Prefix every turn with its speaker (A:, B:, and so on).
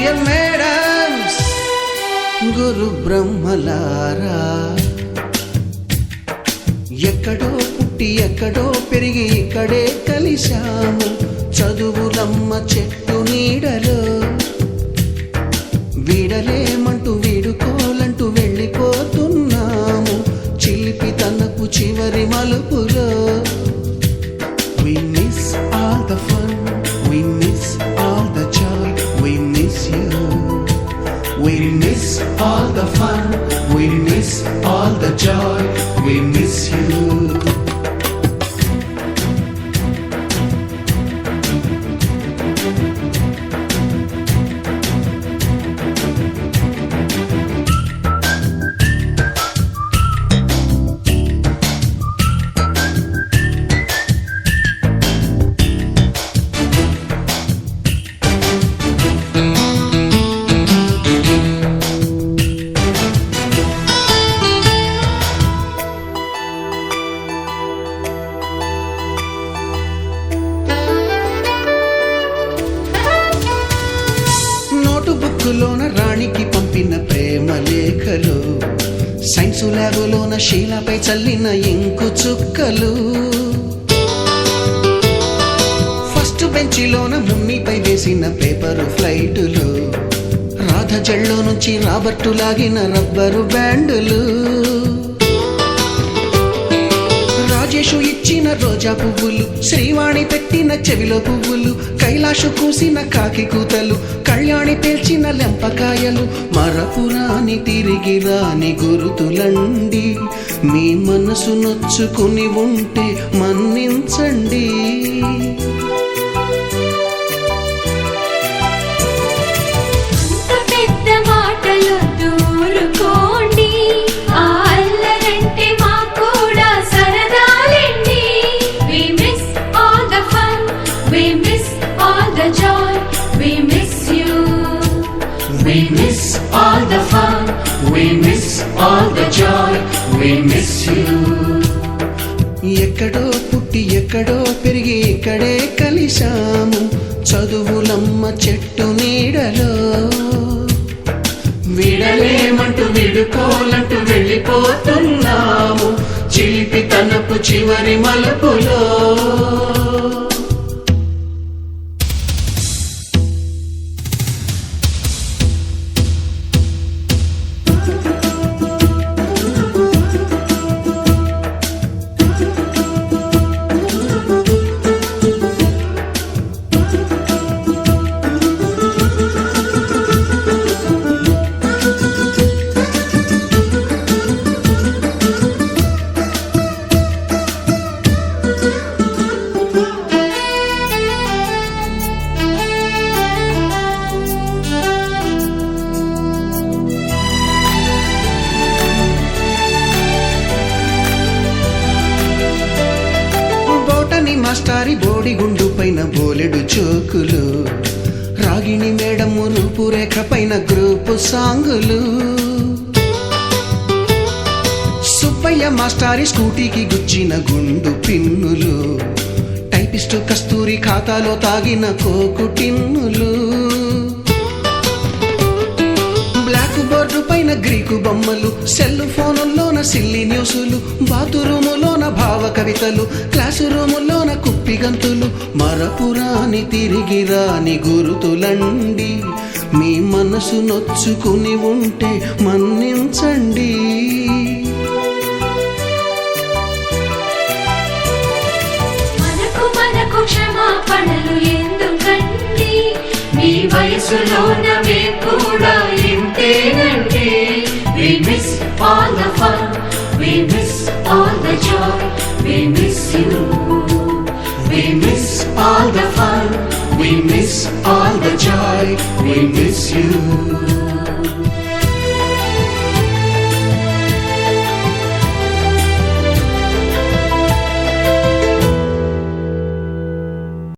A: Dear madams, గురు బ్రహ్మలారా, ఎక్కడో పుట్టి ఎక్కడో పెరిగి ఇక్కడే కలిశాము చదువులమ్మ చెట్టు నీడలో. వీడలేమంటూ వీడుకోలంటూ వెళ్ళిపోతున్నాము చిలిపి తనకు చివరి మలుపులో. We miss all the fun, we miss all the joy, we miss you. We miss all the fun, we miss all the joy, we miss you. బుక్కులోన రాణికి పంపిన ప్రేమ లేఖలు, సైన్సు ల్యాబులోన శీలపై చల్లిన ఇంకు చుక్కలు, ఫస్ట్ బెంచిలోన మున్నిపై వేసిన పేపరు ఫ్లైటులు, రాధ జల్లో నుంచి రాబర్టు లాగిన rubber బ్యాండులు, Rajesh ఇచ్చిన రోజా పువ్వులు, శ్రీవాణి పెట్టిన చెవిలో పువ్వులు, కైలాషు కూసిన కాకి కూతలు, కళ్యాణి పేల్చిన లెంపకాయలు, మరపురాని తిరిగి రాని గురుతులండి. మీ మనసు నొచ్చుకుని ఉంటే మన్నించండి.
B: We miss all the fun, we miss all the joy, we miss you.
A: ఎక్కడో పుట్టి ఎక్కడో పెరిగి ఇక్కడే కలిశాము చదువులమ్మ చెట్టు నీడలో.
B: విడలేమంటూ విడుకోలంటూ వెళ్ళిపోతున్నాము చిలిపి తనపు చివరి మలుపులో.
A: మాస్టారి బోడిగుండు పైన బోలెడు చోకులు, రాగిణి మేడము రూపురేఖ పైన గ్రూపు సాంగులు, సుబ్బయ్య మాస్టారి స్కూటీకి గుచ్చిన గుండు పిన్నులు, టైపిస్టు కస్తూరి ఖాతాలో తాగిన కోకు టిన్నులు, బ్లాక్ బోర్డు పైన గ్రీకు బొమ్మలు, సెల్ ఫోనుల్లోన సిల్లి న్యూసులు, బాతురూములోన భావ కవితలు, క్లాసు రూములోన కుప్పి గంతులు, మరపురాని తిరిగి రాని గురుతులండి. మీ మనసు నొచ్చుకుని ఉంటే మన్నించండి.
B: మనకు క్షమాపణలు ఎందుకండి, మీ వయసులోన మేము కూడా ఇంతేనండి. We miss all the fun, we miss all the joy, we miss you. We miss all the fun, we miss all the joy, we miss you.